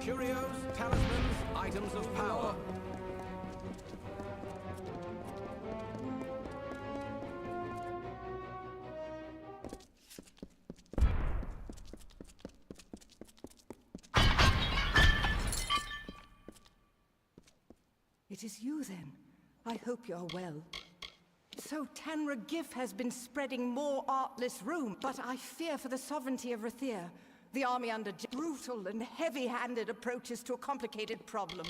Curios, talismans, items of power. It is you, then. I hope you're well. So Tanra Gif has been spreading more artless rumors, but I fear for the sovereignty of Rathir. The army under brutal and heavy-handed approaches to a complicated problem.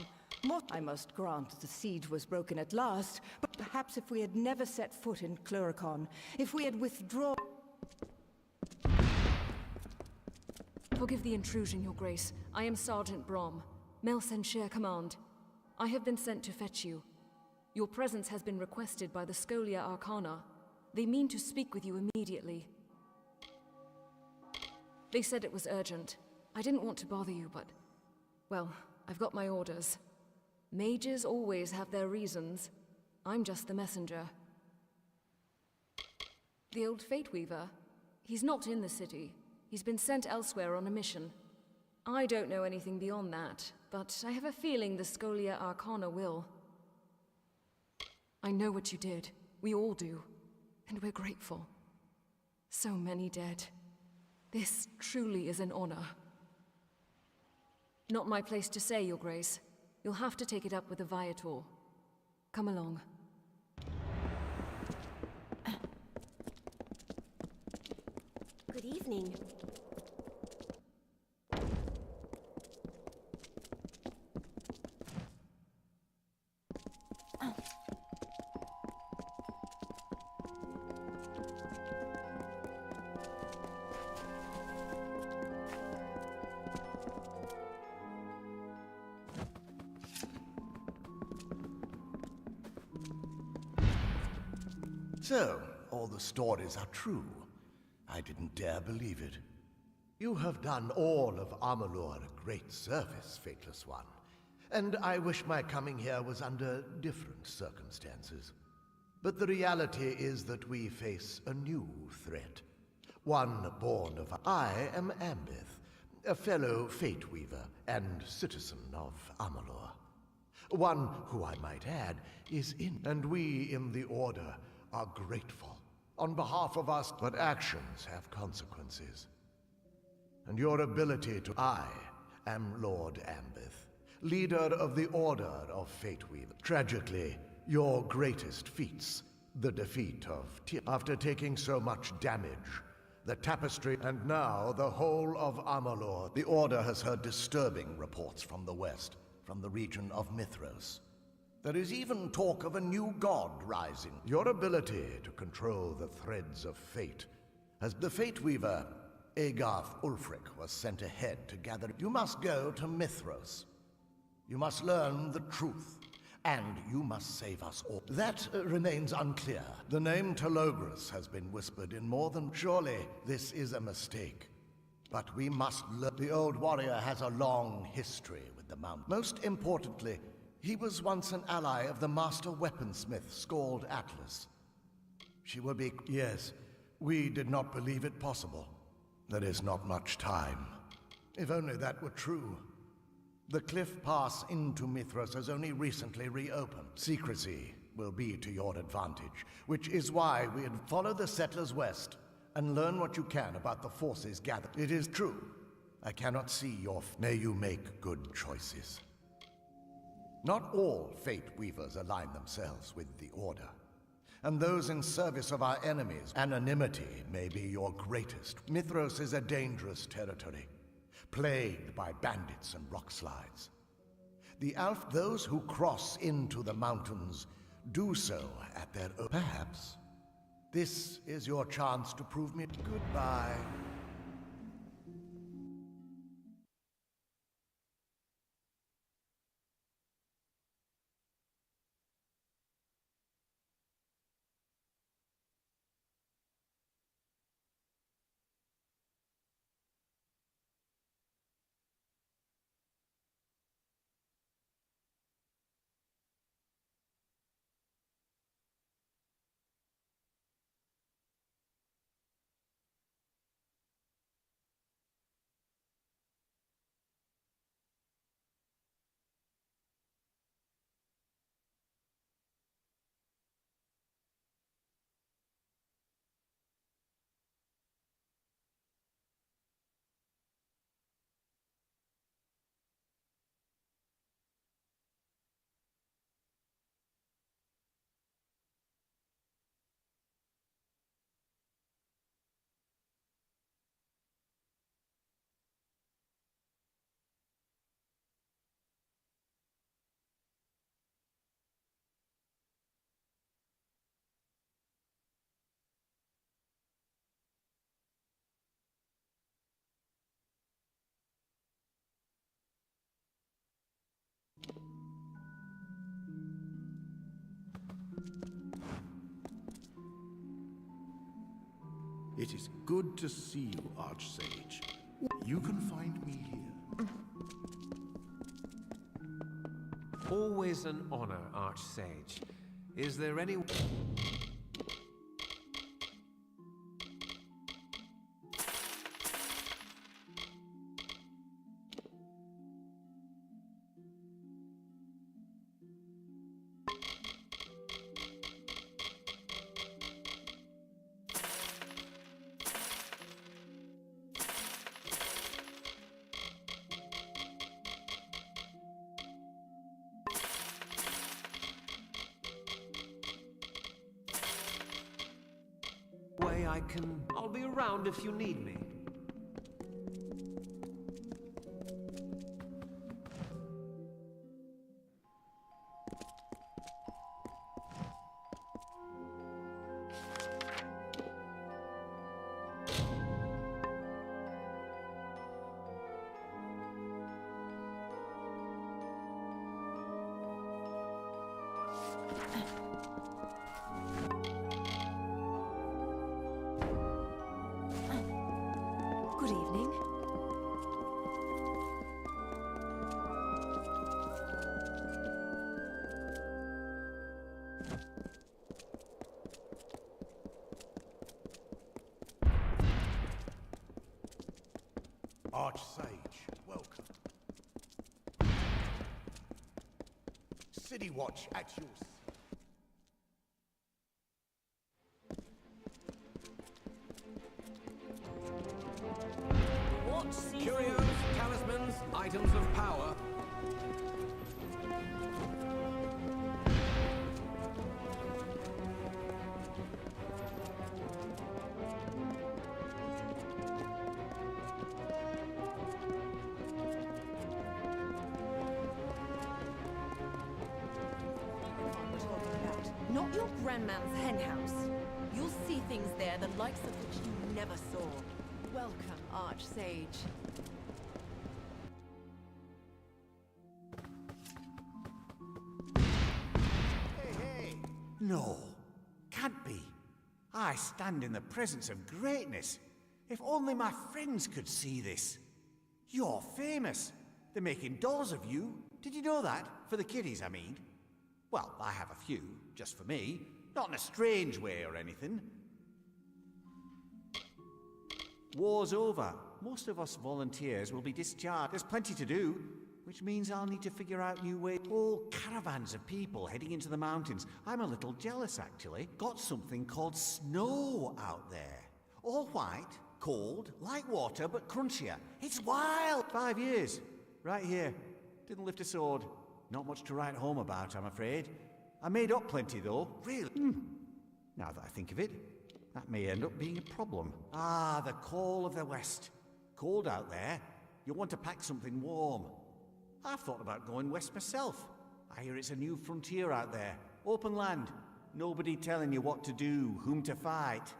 I must grant the siege was broken at last, but perhaps if we had never set foot in Cluricon, if we had withdrawn... Forgive the intrusion, Your Grace. I am Sergeant Brom, Melsen Share Command. I have been sent to fetch you. Your presence has been requested by the Scholia Arcana. They mean to speak with you immediately. They said it was urgent. I didn't want to bother you, but... well, I've got my orders. Mages always have their reasons. I'm just the messenger. The old Fate Weaver? He's not in the city. He's been sent elsewhere on a mission. I don't know anything beyond that, but I have a feeling the Scholia Arcana will. I know what you did. We all do. And we're grateful. So many dead. This truly is an honor. Not my place to say, Your Grace. You'll have to take it up with the Viator. Come along. Good evening. So, all the stories are true. I didn't dare believe it. You have done all of Amalur a great service, Faithless One. And I wish my coming here was under different circumstances. But the reality is that we face a new threat. One born of... I am Ambith, a fellow Fate Weaver and citizen of Amalur. One who, I might add, is in... and we in the Order are grateful on behalf of us, but actions have consequences. And your ability to... I am Lord Ambith, leader of the Order of Fate Weaver. Tragically, your greatest feats, the defeat of after taking so much damage, the tapestry, and now the whole of Amalur. The Order has heard disturbing reports from the west, from the region of Mithros. There is even talk of a new god rising. Your ability to control the threads of fate has... The Fate Weaver, Agarth Ulfric, was sent ahead to gather... You must go to Mithros. You must learn the truth, and you must save us all. That remains unclear. The name Telogrus has been whispered in more than... Surely this is a mistake. But we must learn... The old warrior has a long history with the Mount. Most importantly, he was once an ally of the master weaponsmith, Scald Atlas. She will be... Yes, we did not believe it possible. There is not much time. If only that were true. The cliff pass into Mithros has only recently reopened. Secrecy will be to your advantage, which is why we'd follow the settlers west and learn what you can about the forces gathered. It is true. I cannot see your... May you make good choices. Not all Fate Weavers align themselves with the Order, and those in service of our enemies. Anonymity may be your greatest. Mithros is a dangerous territory, plagued by bandits and rock slides. Those who cross into the mountains do so at their own... Perhaps this is your chance to prove me... Goodbye. It is good to see you, Archsage. You can find me here. Always an honor, Archsage. Is there any... way I can... I'll be around if you need me. Good evening. Archsage, welcome. City Watch at your... Curios, talismans, items of power. Not your grandman's hen house. You'll see things there the likes of which you never saw. Welcome, Archsage. Hey! No, can't be. I stand in the presence of greatness. If only my friends could see this. You're famous. They're making dolls of you. Did you know that? For the kiddies, I mean. Well, I have a few, just for me. Not in a strange way or anything. War's over. Most of us volunteers will be discharged. There's plenty to do, which means I'll need to figure out new ways. Whole caravans of people heading into the mountains. I'm a little jealous, actually. Got something called snow out there. All white, cold, like water, but crunchier. It's wild! 5 years. Right here. Didn't lift a sword. Not much to write home about, I'm afraid. I made up plenty, though. Really? Now that I think of it, that may end up being a problem. Ah, the call of the West. Cold out there. You'll want to pack something warm. I've thought about going west myself. I hear it's a new frontier out there. Open land. Nobody telling you what to do, whom to fight.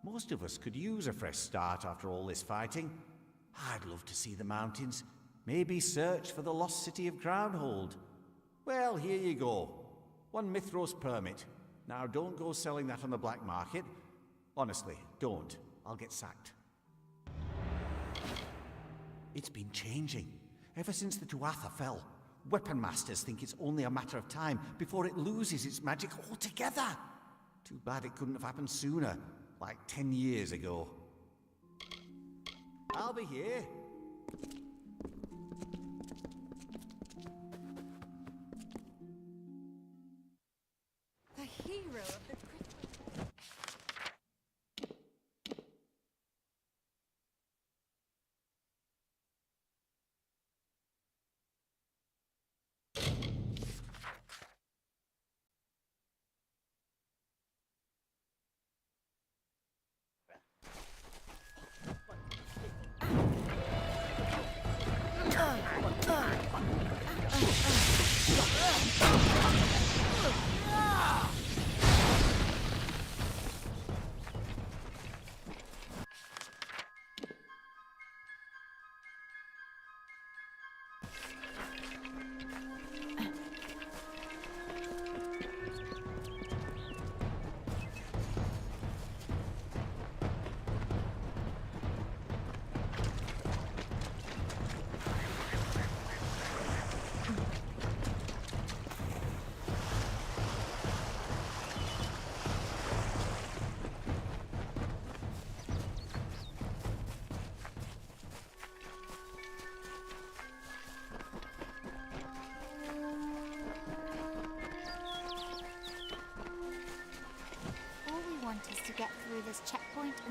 Most of us could use a fresh start after all this fighting. I'd love to see the mountains. Maybe search for the lost city of Crownhold. Well, here you go. 1 Mithros permit. Now don't go selling that on the black market. Honestly, don't. I'll get sacked. It's been changing. Ever since the Tuatha fell, weapon masters think it's only a matter of time before it loses its magic altogether. Too bad it couldn't have happened sooner, like 10 years ago. I'll be here. The hero of the Christmas...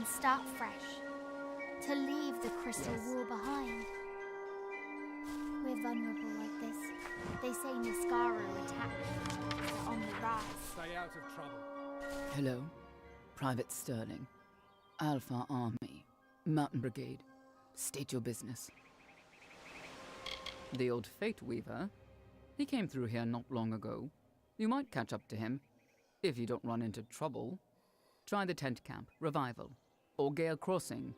start fresh. To leave the crystal wall behind. We're vulnerable like this. They say Niskara attacked. They're on the rise. Stay out of trouble. Hello, Private Sterling. Alpha Army, Mountain Brigade. State your business. The old Fate Weaver? He came through here not long ago. You might catch up to him, if you don't run into trouble. Try the tent camp, Revival, or Gale Crossing.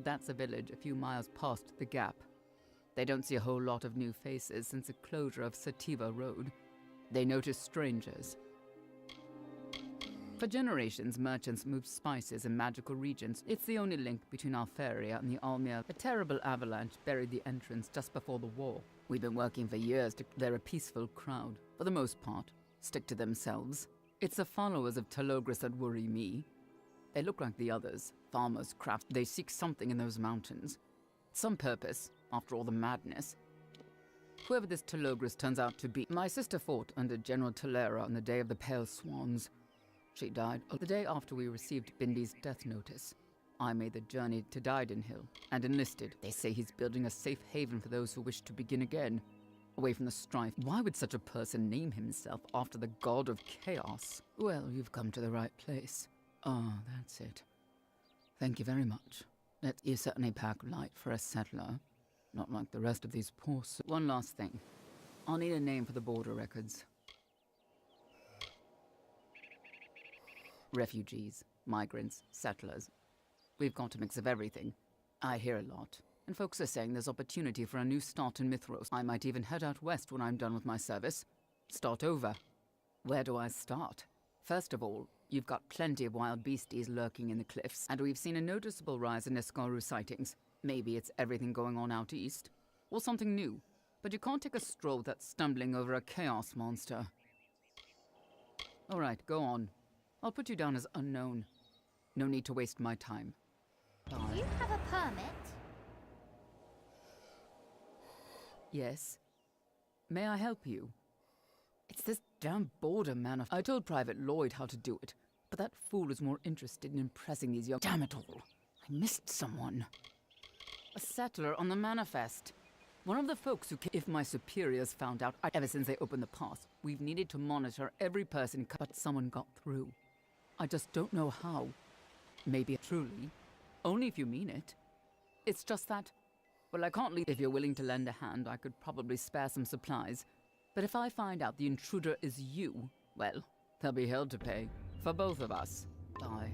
That's a village a few miles past the Gap. They don't see a whole lot of new faces since the closure of Sativa Road. They notice strangers. For generations, merchants moved spices in magical regions. It's the only link between Alferia and the Almir. A terrible avalanche buried the entrance just before the war. We've been working for years to... They're a peaceful crowd, for the most part. Stick to themselves. It's the followers of Telogrus that worry me. They look like the others. Farmers, crafts. They seek something in those mountains. Some purpose, after all the madness. Whoever this Telogrus turns out to be... My sister fought under General Tolera on the day of the Pale Swans. She died the day after we received Bindi's death notice. I made the journey to Dyden Hill and enlisted. They say he's building a safe haven for those who wish to begin again, away from the strife. Why would such a person name himself after the god of chaos? Well, you've come to the right place. Ah, that's it. Thank you very much. You certainly pack light for a settler. Not like the rest of these poor... One last thing. I'll need a name for the border records. Refugees, migrants, settlers. We've got a mix of everything. I hear a lot, and folks are saying there's opportunity for a new start in Mithros. I might even head out west when I'm done with my service. Start over. Where do I start? First of all, you've got plenty of wild beasties lurking in the cliffs, and we've seen a noticeable rise in Niskaru sightings. Maybe it's everything going on out east, or something new. But you can't take a stroll without stumbling over a chaos monster. All right, go on. I'll put you down as unknown. No need to waste my time. Bye. Do you have a permit? Yes. May I help you? It's this damn border I told Private Lloyd how to do it, but that fool is more interested in impressing these young... Damn it all! I missed someone. A settler on the manifest. One of the folks who... If my superiors found out... Ever since they opened the pass, we've needed to monitor every person... But someone got through. I just don't know how. Maybe truly. Only if you mean it. It's just that... Well, I can't leave... If you're willing to lend a hand, I could probably spare some supplies. But if I find out the intruder is you, well, there'll be hell to pay. For both of us. Bye.